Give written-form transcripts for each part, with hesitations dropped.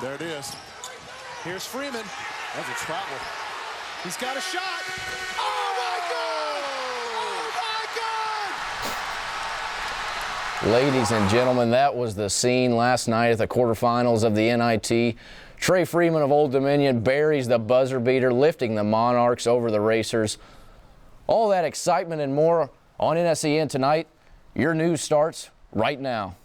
There it is. Here's Freeman. That's a travel. He's got a shot. Oh, my God! Oh, my God! Ladies and gentlemen, that was the scene last night at the quarterfinals of the NIT. Trey Freeman of Old Dominion buries the buzzer beater, lifting the Monarchs over the Racers. All that excitement and more on NSEN tonight. Your news starts right now.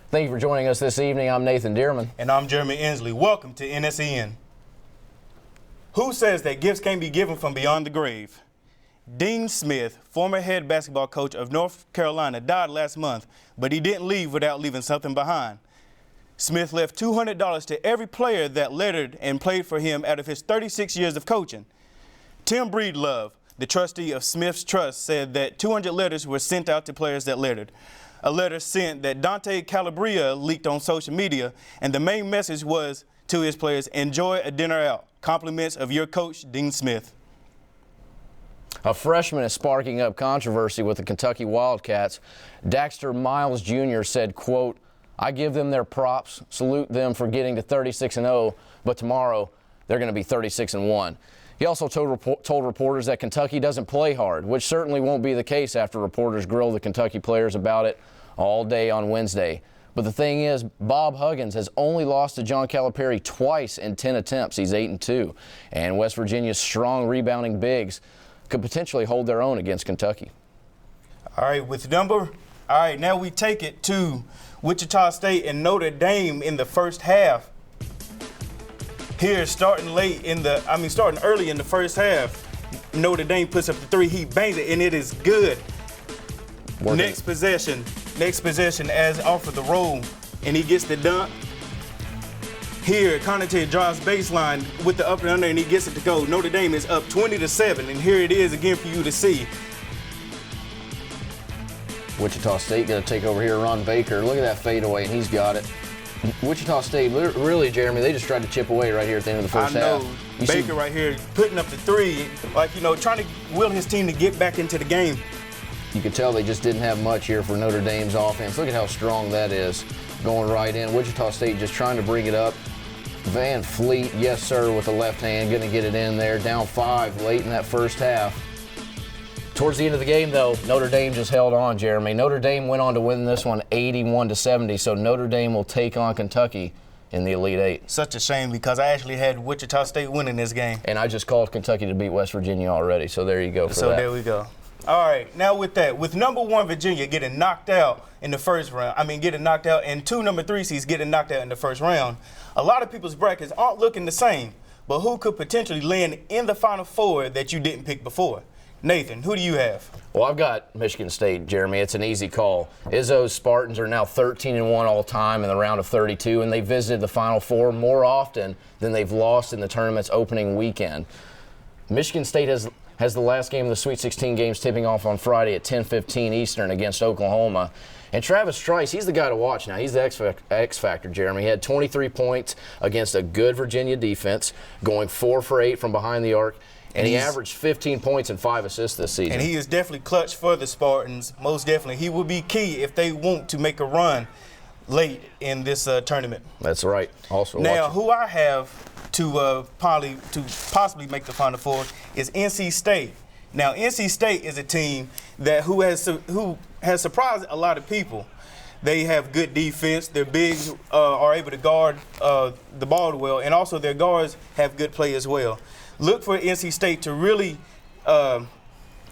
Thank you for joining us this evening. I'm Nathan Dearman. And I'm Jeremy Ensley. Welcome to NSEN. Who says that gifts can't be given from beyond the grave? Dean Smith, former head basketball coach of North Carolina, died last month, but he didn't leave without leaving something behind. Smith left $200 to every player that lettered and played for him out of his 36 years of coaching. Tim Breedlove, the trustee of Smith's Trust, said that 200 letters were sent out to players that lettered. A letter sent that Dante Calabria leaked on social media, and the main message was to his players: enjoy a dinner out. Compliments of your coach, Dean Smith. A freshman is sparking up controversy with the Kentucky Wildcats. Daxter Miles Jr. said, quote, "I give them their props, salute them for getting to 36-0, but tomorrow they're going to be 36-1. He also told reporters that Kentucky doesn't play hard, which certainly won't be the case after reporters grilled the Kentucky players about it all day on Wednesday. But the thing is, Bob Huggins has only lost to John Calipari twice in 10 attempts. He's 8-2. And West Virginia's strong rebounding bigs could potentially hold their own against Kentucky. All right, now we take it to Wichita State and Notre Dame in the first half. Here, starting early in the first half, Notre Dame puts up the three. He bangs it, and it is good. Next possession as off of the roll, and he gets the dunk. Here, Connaughton drives baseline with the up and under, and he gets it to go. Notre Dame is up 20-7, and here it is again for you to see. Wichita State going to take over here. Ron Baker, look at that fadeaway, and he's got it. Wichita State, really, Jeremy, they just tried to chip away right here at the end of the first half. I know. Baker right here putting up the three, trying to will his team to get back into the game. You could tell they just didn't have much here for Notre Dame's offense. Look at how strong that is, going right in. Wichita State just trying to bring it up. Van Fleet, yes, sir, with the left hand, going to get it in there. Down 5 late in that first half. Towards the end of the game, though, Notre Dame just held on, Jeremy. Notre Dame went on to win this one 81-70, so Notre Dame will take on Kentucky in the Elite Eight. Such a shame, because I actually had Wichita State winning this game. And I just called Kentucky to beat West Virginia already, so there you go for that. So there we go. All right, now with number 1 Virginia getting knocked out in the first round, and 2 number 3 seeds getting knocked out in the first round, a lot of people's brackets aren't looking the same, but who could potentially land in the Final Four that you didn't pick before? Nathan, who do you have? Well, I've got Michigan State, Jeremy. It's an easy call. Izzo's Spartans are now 13-1 all time in the round of 32, and they visited the Final Four more often than they've lost in the tournament's opening weekend. Michigan State has the last game of the Sweet 16 games tipping off on Friday at 10:15 Eastern against Oklahoma. And Travis Trice, he's the guy to watch now. He's the X factor, Jeremy. He had 23 points against a good Virginia defense, going 4 for 8 from behind the arc. And he averaged 15 points and 5 assists this season. And he is definitely clutch for the Spartans, most definitely. He will be key if they want to make a run late in this tournament. That's right. Also, now, who I have to possibly make the Final Four is NC State. Now, NC State is a team who has surprised a lot of people. They have good defense. Their bigs are able to guard the ball well, and also their guards have good play as well. Look for NC State to really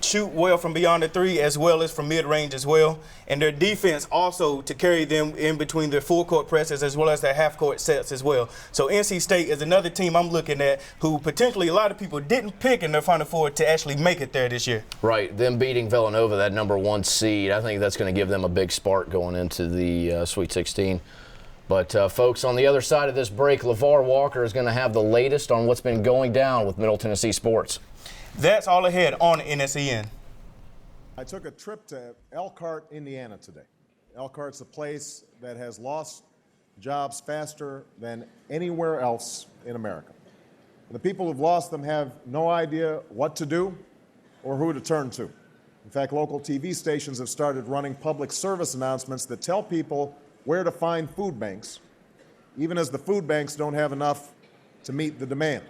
shoot well from beyond the three as well as from mid-range as well. And their defense also to carry them in between their full-court presses as well as their half-court sets as well. So NC State is another team I'm looking at who potentially a lot of people didn't pick in their Final Four to actually make it there this year. Right. Them beating Villanova, that number 1 seed, I think that's going to give them a big spark going into the Sweet 16. But, folks, on the other side of this break, LeVar Walker is going to have the latest on what's been going down with Middle Tennessee sports. That's all ahead on NSEN. I took a trip to Elkhart, Indiana today. Elkhart's a place that has lost jobs faster than anywhere else in America. The people who've lost them have no idea what to do or who to turn to. In fact, local TV stations have started running public service announcements that tell people where to find food banks, even as the food banks don't have enough to meet the demand.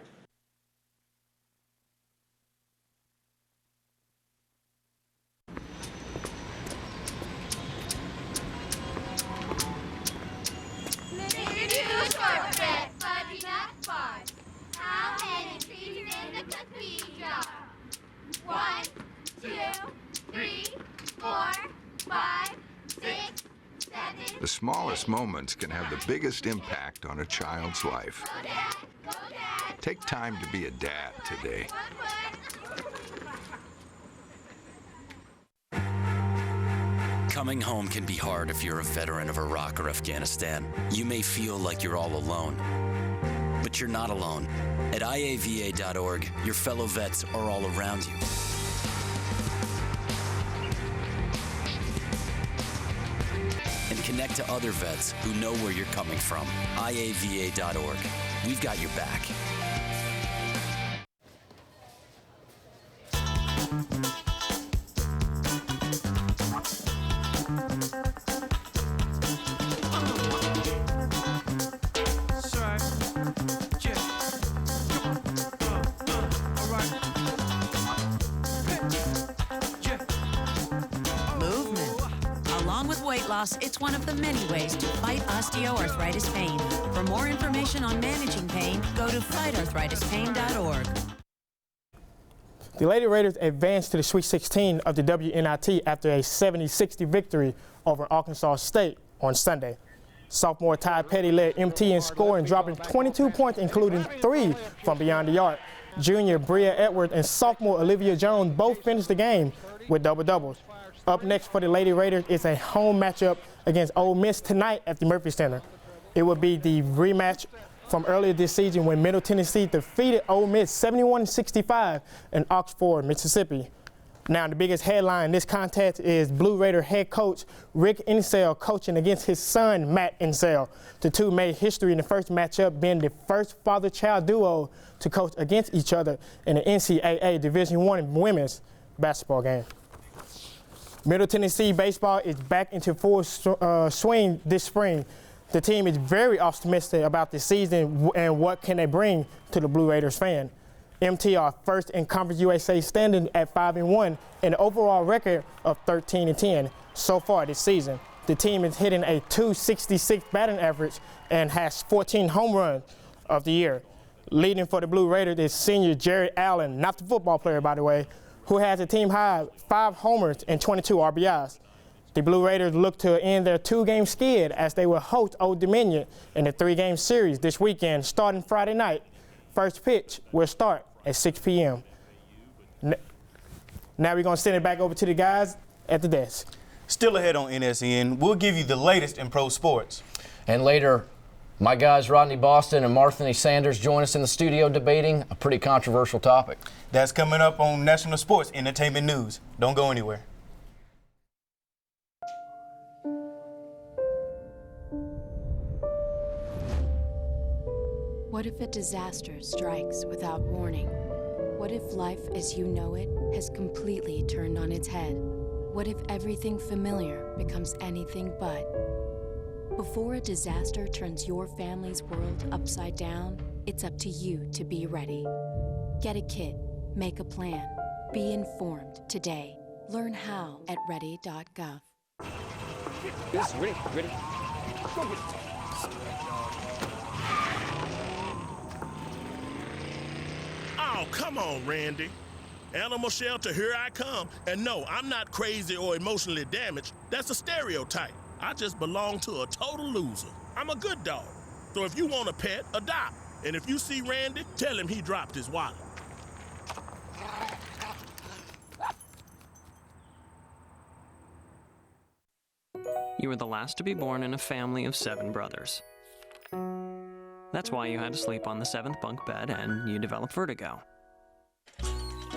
The smallest moments can have the biggest impact on a child's life. Take time to be a dad today. Coming home can be hard if you're a veteran of Iraq or Afghanistan. You may feel like you're all alone, but you're not alone. At IAVA.org, your fellow vets are all around you. And connect to other vets who know where you're coming from. IAVA.org. We've got your back. It's one of the many ways to fight osteoarthritis pain. For more information on managing pain, go to fightarthritispain.org. The Lady Raiders advanced to the Sweet 16 of the WNIT after a 70-60 victory over Arkansas State on Sunday. Sophomore Ty Petty led MT in scoring, dropping 22 points, including 3 from beyond the arc. Junior Bria Edwards and sophomore Olivia Jones both finished the game with double-doubles. Up next for the Lady Raiders is a home matchup against Ole Miss tonight at the Murphy Center. It will be the rematch from earlier this season when Middle Tennessee defeated Ole Miss 71-65 in Oxford, Mississippi. Now, the biggest headline in this contest is Blue Raider head coach Rick Ensell coaching against his son, Matt Ensell. The two made history in the first matchup, being the first father-child duo to coach against each other in the NCAA Division I women's basketball game. Middle Tennessee baseball is back into full swing this spring. The team is very optimistic about the season and what can they bring to the Blue Raiders fan. MT are first in Conference USA standing at 5-1 and an overall record of 13-10 so far this season. The team is hitting a .266 batting average and has 14 home runs of the year. Leading for the Blue Raiders is senior Jerry Allen, not the football player by the way, who has a team high 5 homers and 22 RBIs. The Blue Raiders look to end their 2-game skid as they will host Old Dominion in a 3-game series this weekend starting Friday night. First pitch will start at 6 p.m. Now we're going to send it back over to the guys at the desk. Still ahead on NSEN, we'll give you the latest in pro sports. And later, my guys Rodney Boston and Marthany Sanders join us in the studio debating a pretty controversial topic. That's coming up on National Sports Entertainment News. Don't go anywhere. What if a disaster strikes without warning? What if life as you know it has completely turned on its head? What if everything familiar becomes anything but? Before a disaster turns your family's world upside down, it's up to you to be ready. Get a kit, make a plan, be informed today. Learn how at ready.gov. Yes, ready. Go get it. Oh, come on, Randy. Animal shelter, here I come. And no, I'm not crazy or emotionally damaged. That's a stereotype. I just belong to a total loser. I'm a good dog. So if you want a pet, adopt. And if you see Randy, tell him he dropped his wallet. You were the last to be born in a family of 7 brothers. That's why you had to sleep on the 7th bunk bed and you developed vertigo.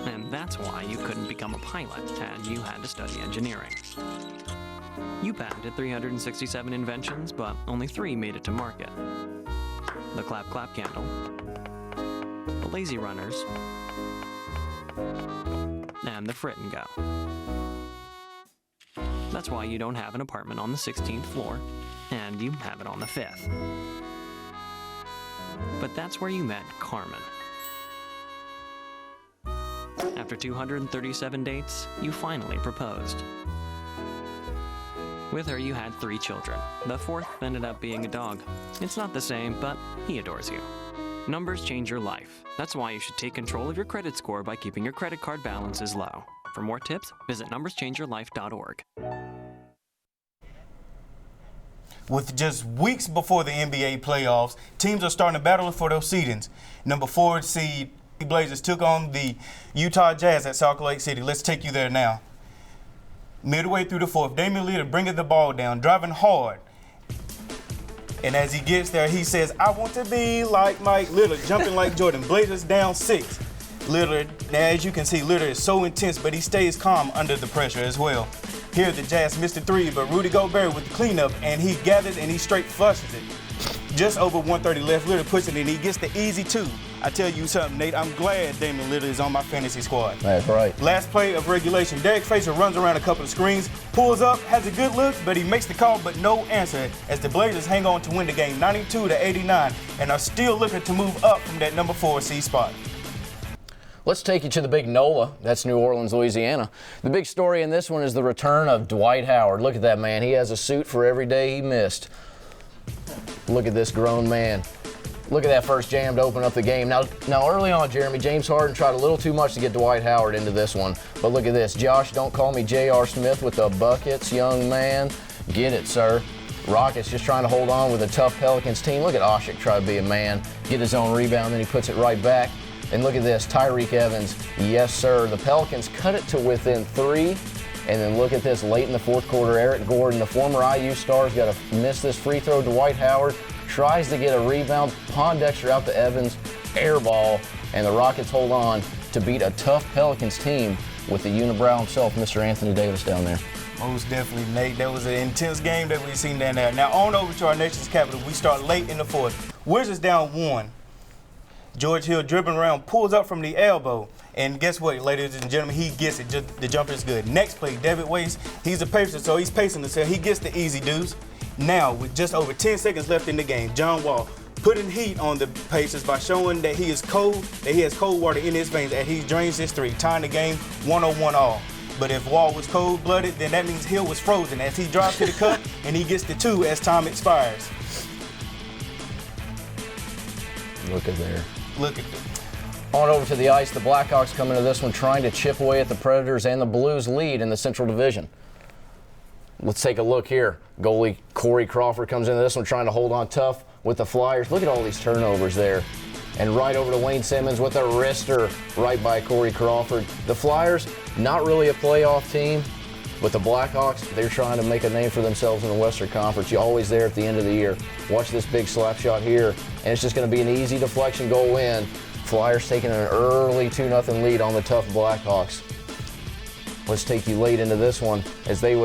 And that's why you couldn't become a pilot and you had to study engineering. You patented 367 inventions, but only 3 made it to market. The clap-clap candle, the lazy runners, and the frit and go. That's why you don't have an apartment on the 16th floor, and you have it on the 5th. But that's where you met Carmen. After 237 dates, you finally proposed. With her, you had 3 children. The 4th ended up being a dog. It's not the same, but he adores you. Numbers change your life. That's why you should take control of your credit score by keeping your credit card balances low. For more tips, visit numberschangeyourlife.org. With just weeks before the NBA playoffs, teams are starting to battle for those seedings. Number 4 seed Blazers took on the Utah Jazz at Salt Lake City. Let's take you there now. Midway through the 4th, Damian Lillard bringing the ball down, driving hard. And as he gets there, he says, "I want to be like Mike." Lillard jumping like Jordan. Blazers down 6. Lillard, now as you can see, Lillard is so intense, but he stays calm under the pressure as well. Here the Jazz missed a 3, but Rudy Gobert with the cleanup, and he gathers and he straight flushes it. Just over 1:30 left, Lillard puts it in, he gets the easy 2. I tell you something, Nate, I'm glad Damian Lillard is on my fantasy squad. That's right. Last play of regulation, Derek Fisher runs around a couple of screens, pulls up, has a good look, but he makes the call, but no answer as the Blazers hang on to win the game 92-89 and are still looking to move up from that number 4 seed spot. Let's take you to the big NOLA. That's New Orleans, Louisiana. The big story in this one is the return of Dwight Howard. Look at that man. He has a suit for every day he missed. Look at this grown man. Look at that first jam to open up the game. Now early on, Jeremy, James Harden tried a little too much to get Dwight Howard into this one. But look at this. Josh, don't call me J.R. Smith with the buckets, young man. Get it, sir. Rockets just trying to hold on with a tough Pelicans team. Look at Ashik try to be a man, get his own rebound, then he puts it right back. And look at this, Tyreek Evans. Yes, sir. The Pelicans cut it to within 3. And then look at this, late in the 4th quarter, Eric Gordon, the former IU star's got to miss this free throw. Dwight Howard tries to get a rebound. Pondexter out to Evans, air ball, and the Rockets hold on to beat a tough Pelicans team with the unibrow himself, Mr. Anthony Davis, down there. Most definitely, Nate. That was an intense game that we've seen down there. Now on over to our nation's capital. We start late in the 4th. Wizards down 1. George Hill dribbling around, pulls up from the elbow. And guess what, ladies and gentlemen, he gets it. The jumper is good. Next play, David Weiss, he's a pacer, so he's pacing himself. He gets the easy deuce. Now, with just over 10 seconds left in the game, John Wall putting heat on the Pacers by showing that he is cold, that he has cold water in his veins, and he drains his 3, tying the game 101 all. But if Wall was cold-blooded, then that means Hill was frozen as he drops to the cup and he gets the 2 as time expires. Look at there. Look at that. On over to the ice, the Blackhawks come into this one trying to chip away at the Predators and the Blues lead in the Central Division. Let's take a look here. Goalie Corey Crawford comes into this one trying to hold on tough with the Flyers. Look at all these turnovers there. And right over to Wayne Simmons with a wrister right by Corey Crawford. The Flyers, not really a playoff team, but the Blackhawks, they're trying to make a name for themselves in the Western Conference. You're always there at the end of the year. Watch this big slap shot here, and it's just going to be an easy deflection goal in. Flyers taking an early 2-0 lead on the tough Blackhawks. Let's take you late into this one as the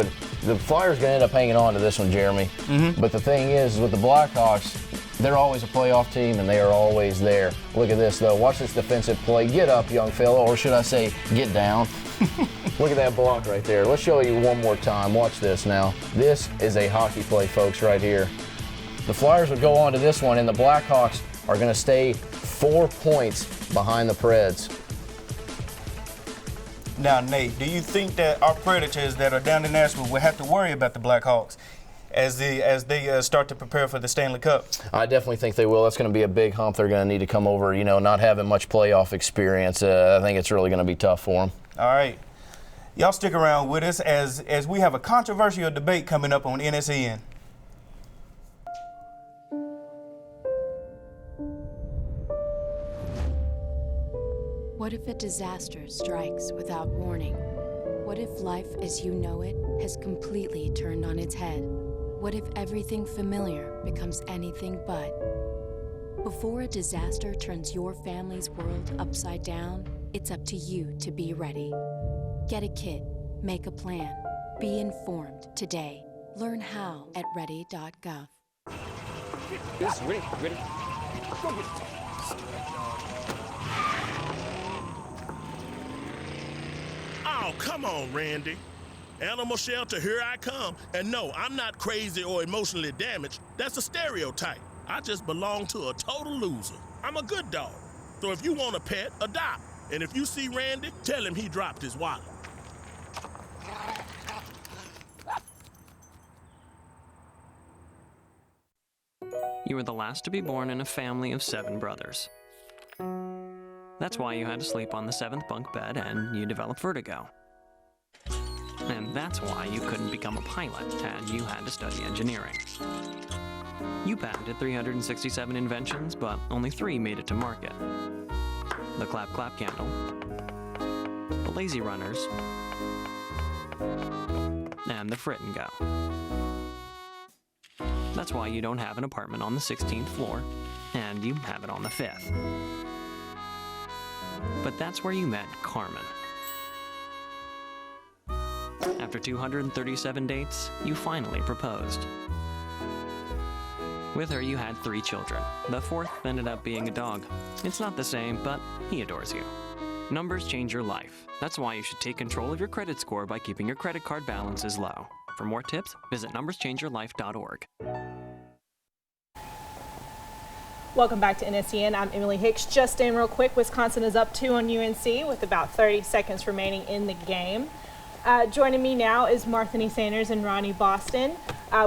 Flyers going to end up hanging on to this one, Jeremy. Mm-hmm. But the thing is, with the Blackhawks, they're always a playoff team and they are always there. Look at this, though. Watch this defensive play. Get up, young fella, or should I say, get down. Look at that block right there. Let's show you one more time. Watch this now. This is a hockey play, folks, right here. The Flyers would go on to this one, and the Blackhawks are going to stay 4 points behind the Preds. Now, Nate, do you think that our Predators that are down in Nashville will have to worry about the Blackhawks as they start to prepare for the Stanley Cup? I definitely think they will. That's going to be a big hump they're going to need to come over, not having much playoff experience. I think it's really going to be tough for them. All right. Y'all stick around with us as we have a controversial debate coming up on NSEN. What if a disaster strikes without warning? What if life as you know it has completely turned on its head? What if everything familiar becomes anything but? Before a disaster turns your family's world upside down, it's up to you to be ready. Get a kit, make a plan, be informed today. Learn how at ready.gov. This, ready? Go get it. Oh, come on, Randy. Animal shelter, here I come. And no, I'm not crazy or emotionally damaged. That's a stereotype. I just belong to a total loser. I'm a good dog. So if you want a pet, adopt. And if you see Randy, tell him he dropped his wallet. You were the last to be born in a family of 7 brothers. That's why you had to sleep on the 7th bunk bed and you developed vertigo. And that's why you couldn't become a pilot and you had to study engineering. You patented 367 inventions, but only 3 made it to market. The clap clap candle, the lazy runners, and the frit and go. That's why you don't have an apartment on the 16th floor, and you have it on the 5th. But that's where you met Carmen. After 237 dates, you finally proposed. With her, you had 3 children. The 4th ended up being a dog. It's not the same, but he adores you. Numbers change your life. That's why you should take control of your credit score by keeping your credit card balances low. For more tips, visit numberschangeyourlife.org. Welcome back to NSEN. I'm Emily Hicks. Just in real quick, Wisconsin is up 2 on UNC with about 30 seconds remaining in the game. Joining me now is Marthany Sanders and Ronnie Boston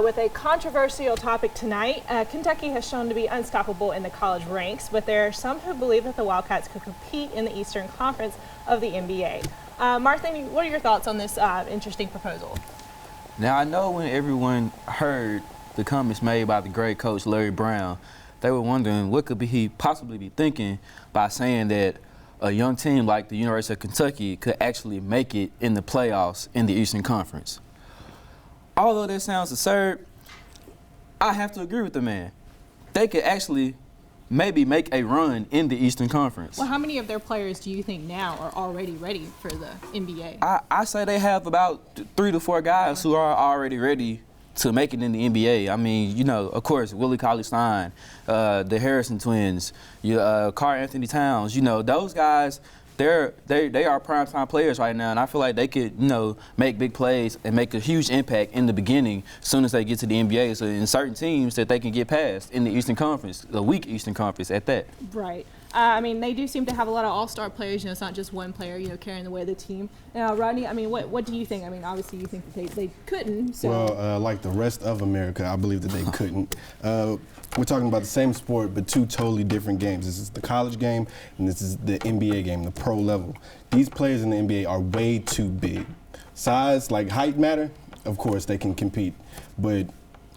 with a controversial topic tonight. Kentucky has shown to be unstoppable in the college ranks, but there are some who believe that the Wildcats could compete in the Eastern Conference of the NBA. Marthany, what are your thoughts on this interesting proposal? Now, I know when everyone heard the comments made by the great coach Larry Brown, they were wondering what could he possibly be thinking by saying that a young team like the University of Kentucky could actually make it in the playoffs in the Eastern Conference. Although that sounds absurd, I have to agree with the man. They could actually maybe make a run in the Eastern Conference. Well, how many of their players do you think now are already ready for the NBA? I say they have about 3 to 4 guys who are already ready to make it in the NBA. I mean, you know, of course, Willie Cauley-Stein, the Harrison twins, Karl Anthony Towns, you know, those guys, they are primetime players right now, and I feel like they could, you know, make big plays and make a huge impact in the beginning as soon as they get to the NBA. So in certain teams that they can get past in the Eastern Conference, the weak Eastern Conference at that. Right. I mean, they do seem to have a lot of all-star players. You know, it's not just one player, you know, carrying the weight of the team. Now, Rodney, I mean, what do you think? I mean, obviously you think that they couldn't. So. Well, like the rest of America, I believe that they couldn't. We're talking about the same sport, but 2 totally different games. This is the college game, and this is the NBA game, the pro level. These players in the NBA are way too big. Size, like height matter, of course they can compete. But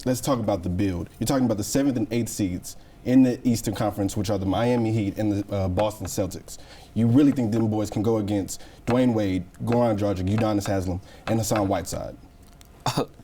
let's talk about the build. You're talking about the 7th and 8th seeds in the Eastern Conference, which are the Miami Heat and the Boston Celtics. You really think them boys can go against Dwayne Wade, Goran Dragic, Udonis Haslem, and Hassan Whiteside?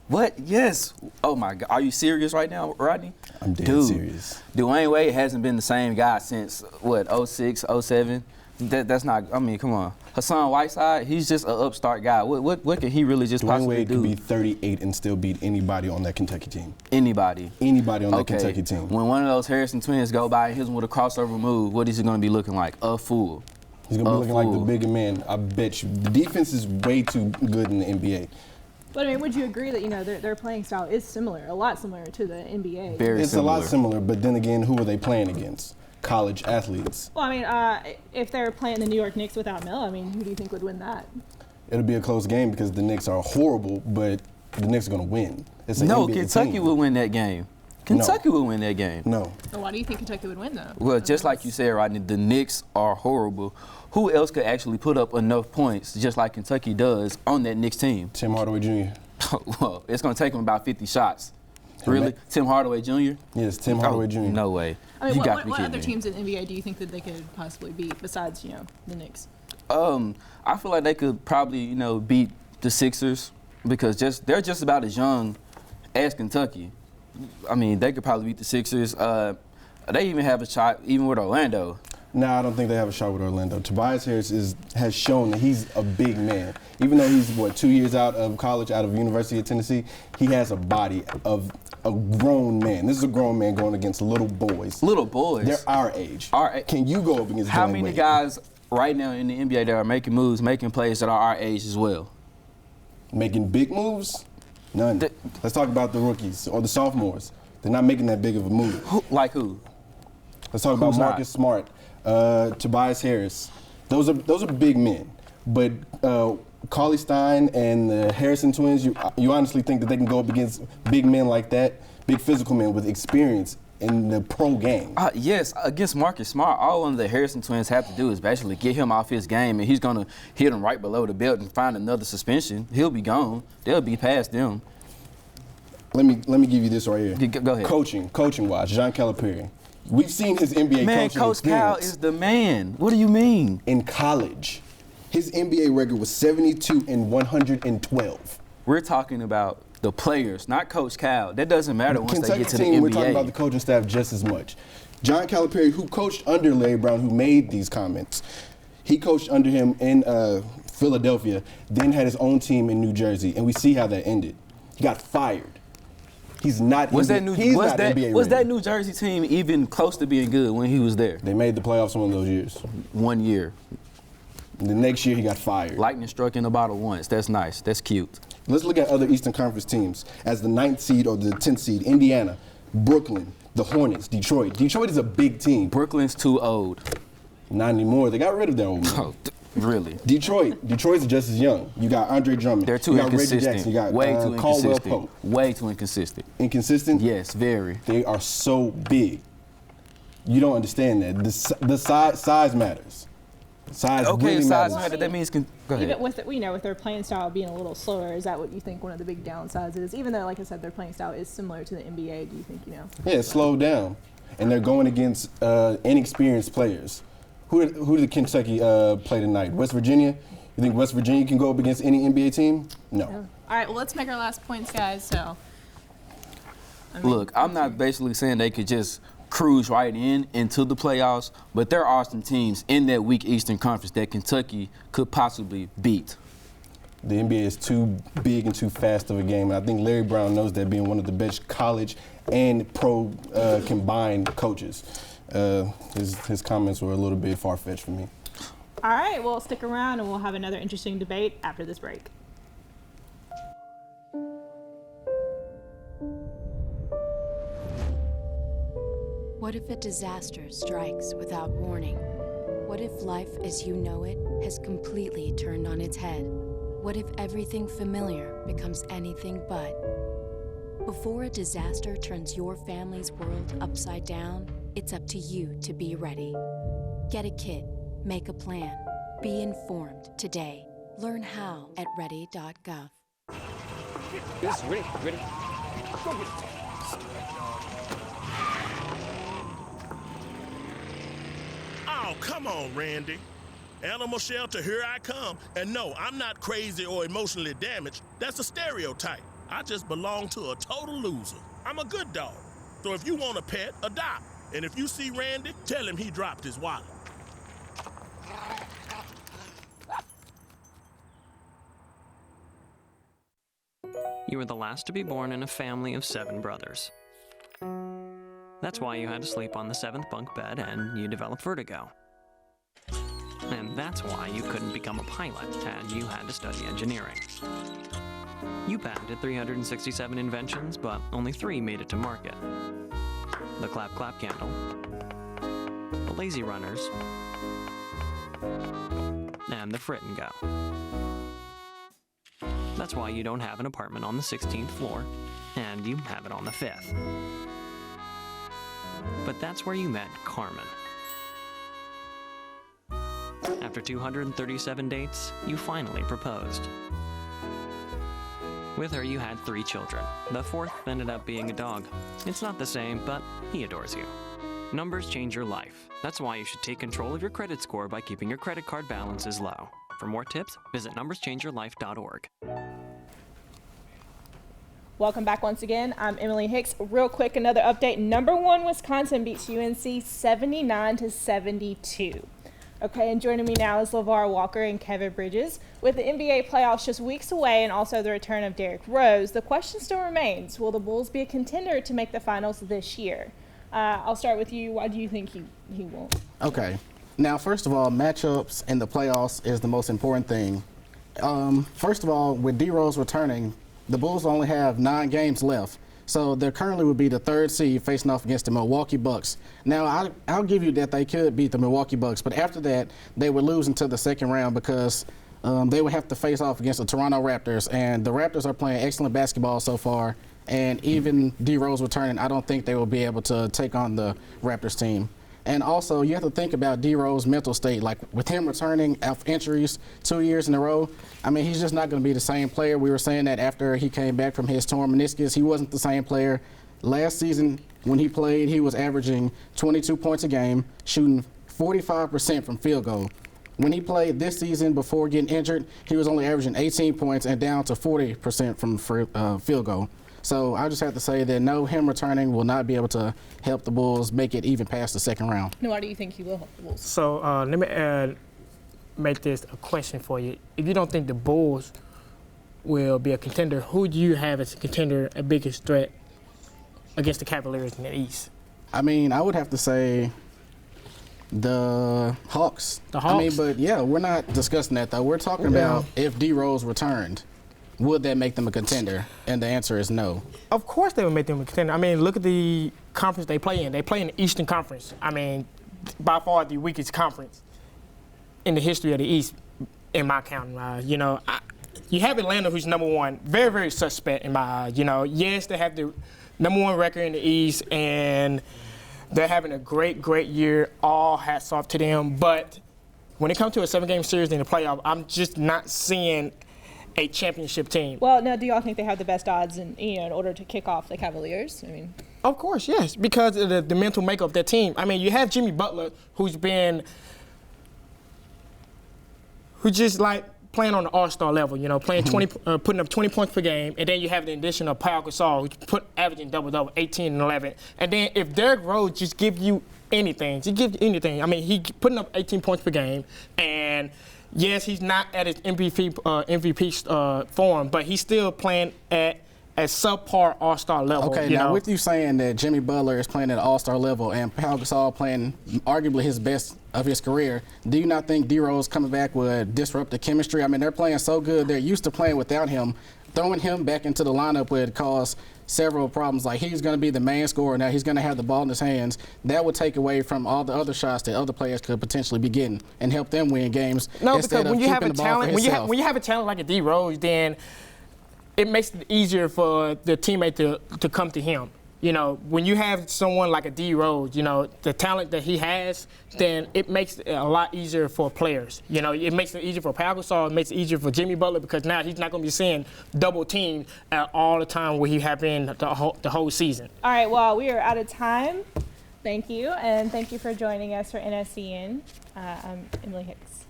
What? Yes. Oh, my God. Are you serious right now, Rodney? I'm dead serious. Dwayne Wade hasn't been the same guy since, what, 06, 07? That's not, I mean, come on. Hassan Whiteside, he's just an upstart guy. What can he really just possibly do? Dwayne Wade could be 38 and still beat anybody on that Kentucky team. Anybody? Anybody on that Kentucky team. When one of those Harrison twins go by and hits him with a crossover move, what is he going to be looking like? A fool. He's going to be looking like the bigger man, I bet you. The defense is way too good in the NBA. But I mean, would you agree that, you know, their playing style is similar, a lot similar to the NBA? It's a lot similar, but then again, who are they playing against? College athletes. Well, I mean, if they're playing the New York Knicks without Mel, I mean, who do you think would win that? It'll be a close game because the Knicks are horrible, but the Knicks are going to win. No, Kentucky will win that game. Kentucky will win that game. No. Well, why do you think Kentucky would win, though? Well, just like you said, Rodney, the Knicks are horrible. Who else could actually put up enough points, just like Kentucky does, on that Knicks team? Tim Hardaway Jr. Well, it's going to take him about 50 shots. Really? Tim Hardaway Jr.? Yes, Tim Hardaway Jr. No way. I mean, what other me. teams in the NBA do you think that they could possibly beat besides, you know, the Knicks? I feel like they could probably, you know, beat the Sixers because they're just about as young as Kentucky, I mean, they could probably beat the Sixers. They even have a shot, even with Orlando. No, I don't think they have a shot with Orlando. Tobias Harris has shown that he's a big man. Even though he's, 2 years out of college, out of University of Tennessee, he has a body of a grown man. This is a grown man going against little boys. Little boys? They're our age. Can you go up against How Dwayne many Wade? guys right now in the NBA that are making moves, making plays that are our age as well? Making big moves? None. Let's talk about the rookies or the sophomores. They're not making that big of a move. Like who? Let's talk about Marcus Smart, Tobias Harris. Those are big men. But Cauley Stein and the Harrison twins, you honestly think that they can go up against big men like that, big physical men with experience in the pro game? Yes, against Marcus Smart, all one of the Harrison twins have to do is basically get him off his game, and he's going to hit him right below the belt and find another suspension. He'll be gone. They'll be past them. Let me give you this right here. Go ahead. Coaching-wise, John Calipari. We've seen his NBA man, coaching Coach Cal experience. is the man. What do you mean? In college, his NBA record was 72-112. We're talking about the players, not Coach Cal. That doesn't matter once Kentucky they get to the team, NBA. We're talking about the coaching staff just as much. John Calipari, who coached under Larry Brown, who made these comments, he coached under him in Philadelphia, then had his own team in New Jersey, and we see how that ended. He got fired. He's not. Was that NBA New Jersey team even close to being good when he was there? They made the playoffs one of those years. 1 year. The next year he got fired. Lightning struck in the bottle once. That's nice. That's cute. Let's look at other Eastern Conference teams. As the 9th seed or the 10th seed, Indiana, Brooklyn, the Hornets, Detroit. Detroit is a big team. Brooklyn's too old. Not anymore. They got rid of their old man. Oh, really? Detroit's just as young. You got Andre Drummond. They're too you got inconsistent. Reggie Jackson. You got way too Caldwell inconsistent. Pope. Way too inconsistent. Inconsistent? Yes, very. They are so big. You don't understand that. The size matters. Size really size matters. matters. That means go ahead. Even with with their playing style being a little slower, is that what you think one of the big downsides is? Even though, like I said, their playing style is similar to the NBA, do you think Yeah, slow down, and they're going against inexperienced players. Who did Kentucky play tonight? West Virginia. You think West Virginia can go up against any NBA team? No. All right. Well, let's make our last points, guys. So. Look, I'm not basically saying they could just cruise right into the playoffs, but there are some teams in that weak Eastern Conference that Kentucky could possibly beat. The NBA is too big and too fast of a game, and I think Larry Brown knows that, being one of the best college and pro combined coaches. His comments were a little bit far-fetched for me. All right, well, stick around and we'll have another interesting debate after this break. What if a disaster strikes without warning? What if life as you know it has completely turned on its head? What if everything familiar becomes anything but? Before a disaster turns your family's world upside down, it's up to you to be ready. Get a kit, make a plan, be informed today. Learn how at ready.gov. This ready. Go get it. Oh, come on, Randy. Animal shelter, here I come. And no, I'm not crazy or emotionally damaged. That's a stereotype. I just belong to a total loser. I'm a good dog. So if you want a pet, adopt. And if you see Randy, tell him he dropped his wallet. You were the last to be born in a family of 7 brothers. That's why you had to sleep on the 7th bunk bed and you developed vertigo. And that's why you couldn't become a pilot and you had to study engineering. You patented 367 inventions, but only 3 made it to market. The clap clap candle, the lazy runners, and the frit and go. That's why you don't have an apartment on the 16th floor, and you have it on the 5th. But that's where you met Carmen. After 237 dates, you finally proposed. With her, you had 3 children. The 4th ended up being a dog. It's not the same, but he adores you. Numbers change your life. That's why you should take control of your credit score by keeping your credit card balances low. For more tips, visit numberschangeyourlife.org. Welcome back once again. I'm Emily Hicks. Real quick, another update. Number 1 Wisconsin beats UNC 79-72. Okay, and joining me now is LeVar Walker and Kevin Bridges. With the NBA playoffs just weeks away and also the return of Derrick Rose, the question still remains, will the Bulls be a contender to make the finals this year? I'll start with you. Why do you think he won't? Okay. Now, first of all, matchups in the playoffs is the most important thing. First of all, with D Rose returning, the Bulls only have 9 games left. So they currently would be the 3rd seed facing off against the Milwaukee Bucks. Now, I'll give you that they could beat the Milwaukee Bucks, but after that, they would lose into the second round because they would have to face off against the Toronto Raptors. And the Raptors are playing excellent basketball so far. And even D Rose returning, I don't think they will be able to take on the Raptors team. And also, you have to think about D Rose's mental state. Like, with him returning after injuries 2 years in a row, I mean, he's just not going to be the same player. We were saying that after he came back from his torn meniscus, he wasn't the same player. Last season, when he played, he was averaging 22 points a game, shooting 45% from field goal. When he played this season before getting injured, he was only averaging 18 points and down to 40% from field goal. So I just have to say that no, him returning will not be able to help the Bulls make it even past the second round. No, why do you think he will help the Bulls? So let me make this a question for you. If you don't think the Bulls will be a contender, who do you have as a contender, a biggest threat against the Cavaliers in the East? I mean, I would have to say the Hawks. The Hawks? I mean, but yeah, we're not discussing that though. We're talking about if D Rose returned. Would that make them a contender? And the answer is no. Of course they would make them a contender. I mean, look at the conference they play in. They play in the Eastern Conference. I mean, by far the weakest conference in the history of the East, in my counting eyes. You know, you have Atlanta, who's number 1, very, very suspect in my eyes. You know, yes, they have the number 1 record in the East, and they're having a great, great year. All hats off to them. But when it comes to a 7-game series in the playoff, I'm just not seeing a championship team. Well, now, do y'all think they have the best odds in order to kick off the Cavaliers? I mean, of course, yes, because of the mental makeup of their team. I mean, you have Jimmy Butler, who's just like playing on the all-star level, you know, playing putting up 20 points per game, and then you have the addition of Pau Gasol, who's averaging double-double, 18 and 11. And then if Derrick Rose just gives you anything, I mean, he putting up 18 points per game, and yes, he's not at his MVP form, but he's still playing at a subpar all-star level. Okay, now with you saying that Jimmy Butler is playing at an all-star level and Pau Gasol playing arguably his best of his career, do you not think D Rose coming back would disrupt the chemistry? I mean, they're playing so good, they're used to playing without him. Throwing him back into the lineup would cause several problems. Like, he's going to be the main scorer now. He's going to have the ball in his hands. That would take away from all the other shots that other players could potentially be getting and help them win games. No, because when you have a talent, when you have a talent like a D Rose, then it makes it easier for the teammate to come to him. You know, when you have someone like a D Rose, you know, the talent that he has, then it makes it a lot easier for players. You know, it makes it easier for Pau Gasol, it makes it easier for Jimmy Butler, because now he's not going to be seeing double team all the time where he have been the whole season. All right, well, we are out of time. Thank you, and thank you for joining us for NSEN. I'm Emily Hicks.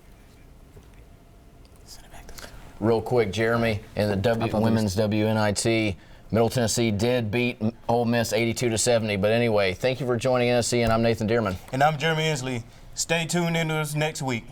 Real quick, Jeremy, in the women's WNIT, Middle Tennessee did beat Ole Miss 82-70. But anyway, thank you for joining NSEN. I'm Nathan Dearman. And I'm Jeremy Ensley. Stay tuned in to us next week.